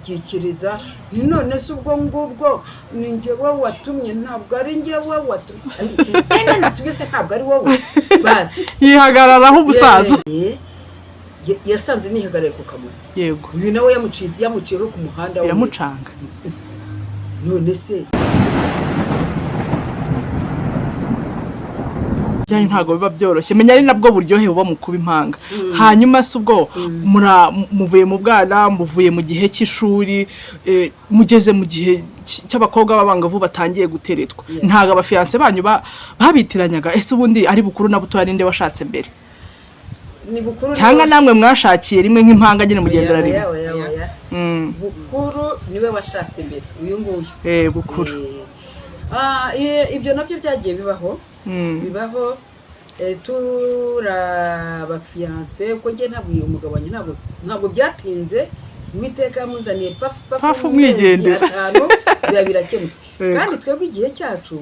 ndabyikiriza ni none se ubwo ngubwo ni njyewe watumye ntabwo ari njyewe watumye natubese ntabwo ari wowe basi yihagararaho umusaza yasanze nihagarare ku Kamonyi yego uyu nawe yamuciyeho ku muhanda yamucanga none se byari ntago biba byoroshye menya ari nabwo buryohe buba mu kuba impanga hanyuma se ubwo muvuye mu bwana muvuye mu gihe cy'ishuri mugeze mu gihe cy'abakobwa b'abangavu batangiye guteretwa ntago abafiance banyu babitiranyaga ese ubundi ari bukuru na buto yarinde washatse mbere ni bukuru cyangwa namwe mwashakiye rimwe nk'impanga nyine mugendera rimwe bukuru niwe washatse mbere uyu nguyu bukuru ibyo nabyo byagiye bibaho turabafiance uko ngiye nabwiye umugabo wanjye ntabwo byatinze Uwiteka yamuzaniye pafu mwigendera biba birakemutse kandi twebwe igihe cyacu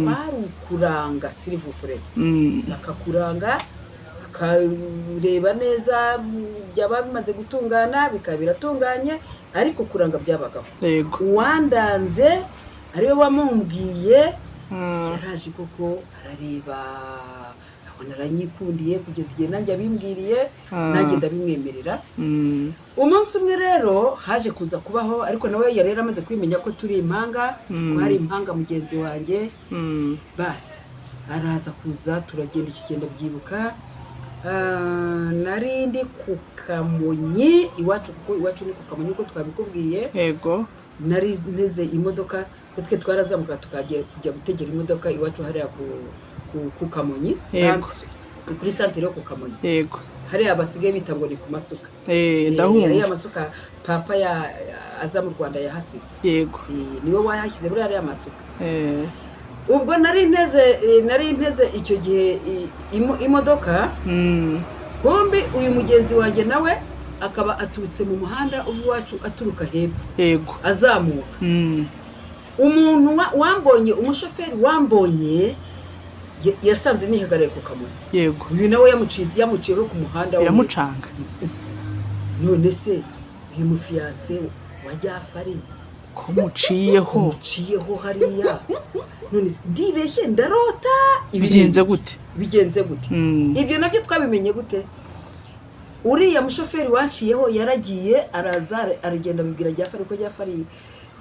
bari ukuranga silivupure bakakuranga bakareba neza byaba bimaze gutungana bikaba biratunganye ariko kuranga byabagaho uwandanze ariwe wamumbwiye yaraje koko arareba abona aranyikundiye kugeza igihe nanjye abimbwiriye nanjye ndabimwemerera umunsi umwe rero haje kuza kubaho ariko nawe yari amaze kwimenya ko turi impanga ko hari impanga mugenzi wanjye basi araza kuza turagenda ikigenda byibuka narindi ku Kamonyi iwacu kuko iwacu ni ku Kamonyi uko twabikubwiye yego nari nteze imodoka twe twarazamuka tukagiye kujya gutegera imodoka iwacu hariya ku Kamonyi kuri santere yo ku Kamonyi yego hariya basigaye bita ngo ni ku masuka ndahumva hariya masuka papa aza mu Rwanda yahasize yego niwe wayashyize muri hariya masuka ubwo nari nteze icyo gihe imodoka kumbi uyu mugenzi wanjye nawe akaba aturutse mu muhanda uwacu aturuka hepfo yego azamuka umuntu wambonye umushoferi wambonye yasanze nihagarare ku Kamonyi yego uyu nawe yamuciyeho ku muhanda yamucanga none se uyu mufiance wa Jafari ko muciyeho hariya none ndibeshye ndarota bigenze gute ibyo nabyo twabimenye gute uriya mushoferi wanciyeho yaragiye araza aragenda abibwira Jafari ko Jafari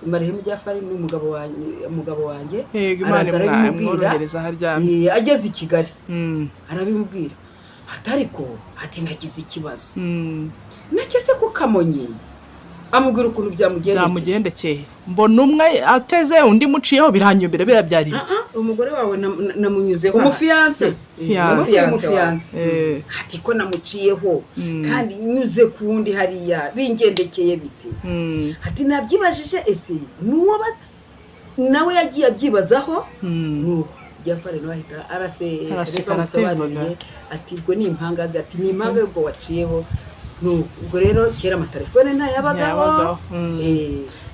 Marehemu Jafari n'umugabo wanjye araza arabimubwira ageze i Kigali arabimubwira atariko ati nagize ikibazo nageze ku Kamonyi amubwira ukuntu byamugendekeye mbona umwe ateze undi muciyeho biranyobera birabyari umugore wawe namunyuzeho umufiance ati ko namuciyeho kandi nyuze ku wundi hariya bingendekeye biti ati nabyibajije ese nuwo nawe yagiye abyibazaho Jafari nawe ahita araseka musobanuriye ati ubwo ni impanga ati ni impanga y'ubwo waciyeho ubwo rero kera amatelefone ntayabagaho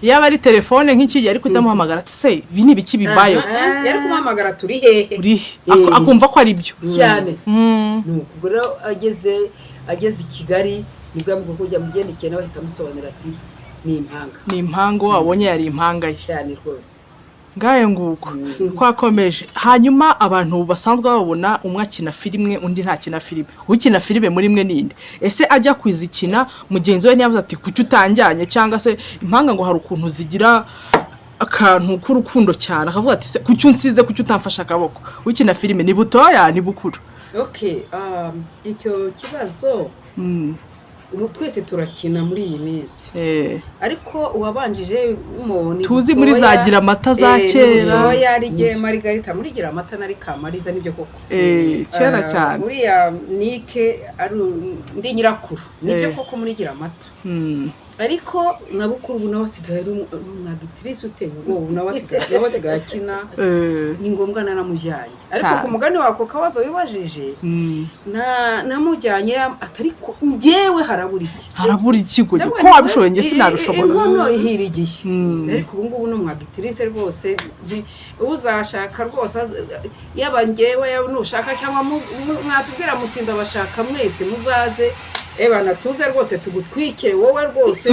yaba ari telefone nk'iki yari kutamuhamagara ati se ibi ni ibiki bibayo yari kumuhamagara turi hehe akumva ko ari byo cyane ubwo rero ageze i Kigali nibwo yamubwiye ko ujya mugendekeye nawe ahita amusobanurira ati ni impanga wabonye yari impanga ye cyane rwose ngaye nguko twakomeje hanyuma abantu basanzwe babona umwe akina filime undi nta kina filime ukina filime muri mwe ninde ese ajya kwizikina mugenzi we ntiyavuze ati kuki utanjyanye cyangwa se impanga ngo hari ukuntu zigira akantu k'urukundo cyane akavuga ati se kuki unsize kuki utamfasha akaboko ukina filime ni butoya ni bukuru icyo kibazo twese turakina muri iyi minsi ariko uwabanjije tuzi muri zagira amata za kera yari igihe Margarita muri gira amata nari Kamariza nibyo koko kera cyane muri ya Nike ndi nyirakuru nibyo koko muri gira amata ariko nabukuru ubu nabasigaye umwagitrice uteye ubwo nabasigaye akina ni ngombwa naramujyanye ariko ku mugani wako kabazo wibajije namujyanye atariko ngewe harabura iki ko wabishoboye nge sinabishobora inkono ihirigiye ariko ubu ngubu n'umwagitrice rwose uzashaka rwose yaba ngewe nushaka cyangwa mwatubwira mutinda bashaka mwese muzaze Eba natuze rwose tugutwike wowe rwose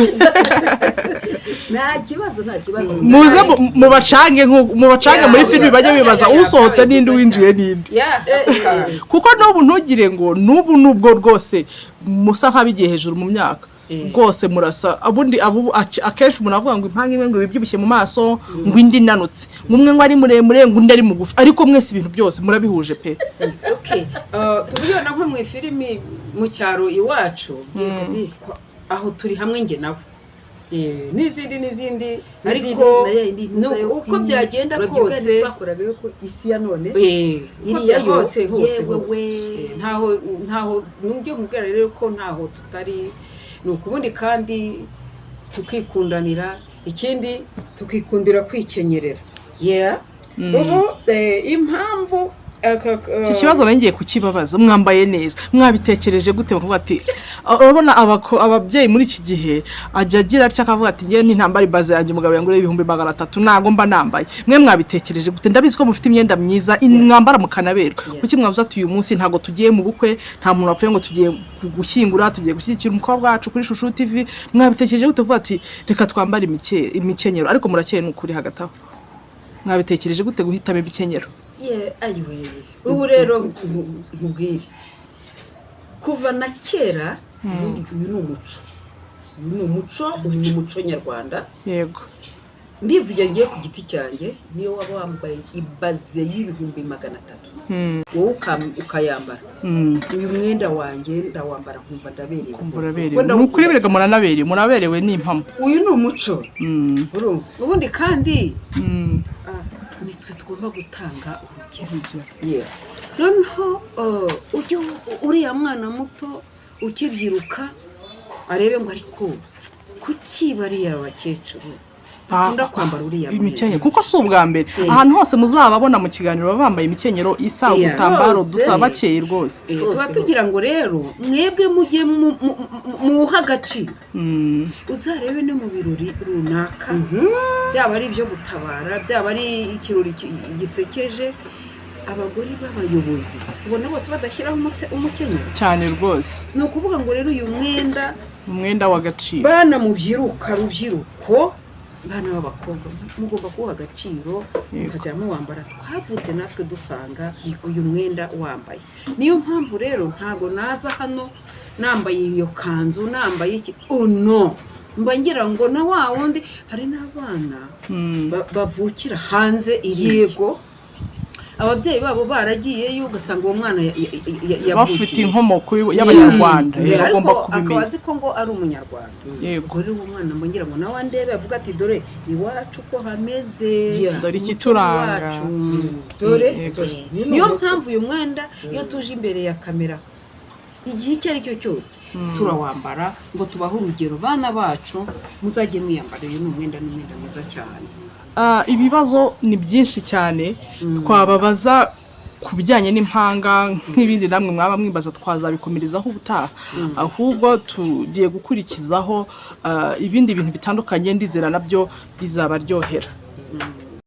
nta kibazo muze mubacange muri filime bajya bibaza usohotse n'indi winjiye n'indi kuko n'ubu ntugire ngo n'ubu nubwo rwose musa nk'abigiye hejuru mu myaka rwose murasa ubundi akenshi umuntu avuga ngo impanga imwe ngo bibyibushye mu maso ngo indi nanutse umwe ngo ari muremure ngo undi ari mugufi ariko mwese ibintu byose murabihuje pe. tubibona nko mu filimi mu cyaro iwacu aho turi hamwe nge nawe n'izindi ariko uko byagenda kose twakoraga yuko isi ya none iriya hose ntaho n'ubyo mubwira rero ko ntaho tutari ni ukubundi kandi tukikundanira ikindi tukikundira kwikenyerera ubu impamvu iki kibazo ngiye kukibabaza mwambaye neza mwabitekereje gute muvuga ati urabona ababyeyi muri iki gihe ajya agira atya akavuga ati ngiye n'intambara ibaze yanjye umugabo yangure 300 ntago mba nambaye mwe mwabitekereje gute ndabizi ko mufite imyenda myiza mwambara mukanaberwa kuki mwavuze ati uyu munsi ntago tugiye mu bukwe nta muntu wapfuye ngo tugiye gushyingura tugiye gushyigikira umukobwa wacu kuri Shushu TV mwabitekereje gute uvuga ati reka twambare imikenyero ariko murakeye n'ukuri hagati aho mwabitekereje gute guhitamo imikenyero ayiwe ubu rero nkubwire kuva na kera uyu ni umuco nyarwanda yego ndivuye ngiye ku giti cyanjye niyo waba wambaye ibaze y'300 wowe ukayambara uyu mwenda wanjye ndawambara nkumva ndaberewe nukuri berega muraberewe n'impamo uyu ni umuco ubundi kandi nitwe tugomba gutanga urugero noneho uriya mwana muto ukibyiruka arebe ngo ariko kuki bariya bakecuru bakunda kwambara uriya imikenyero kuko si ubwa mbere ahantu hose muzababona mu kiganiro baba bambaye imikenyero isa ubutambaro dusa bakeye rwose tuba tugira ngo rero mwebwe mujye muha agaciro uzarebe no mu birori runaka byaba ari ibyo gutabara byaba ari ikirori gisekeje abagore b'abayobozi ubona bose badashyiraho umukenyero cyane rwose ni ukuvuga ngo rero uyu umwenda w'agaciro bana mubyiruka rubyiruko bana b'abakobwa mugomba kuha agaciro mukajya muwambara twavutse natwe dusanga uyu mwenda wambaye niyo mpamvu rero ntago naza hano nambaye iyo kanzu nambaye iki no mba ngira ngo na wa wundi hari n'abana bavukira hanze yego ababyeyi babo baragiyeyo ugasanga uwo mwana yavukiye bafite inkomoko y'abanyarwanda bagomba kubimenya akabazi ko ngo ari umunyarwanda yego rero uwo mwana mbongira ngo nawe ndebe avuga ati dore iwacu ko hameze dore ikituranga dore niyo mpamvu uyu mwenda iyo tuje imbere ya kamera igihe icyo ari cyo cyose turawambara ngo tubahe urugero bana bacu muzajye mwiyambara uyu ni umwenda mwiza cyane ibibazo ni byinshi cyane twababaza ku bijyanye n'impanga nk'ibindi namwe mwaba mwibaza twazabikomerezaho ubutaha ahubwo tugiye gukurikizaho ibindi bintu bitandukanye ndizera nabyo bizabaryohera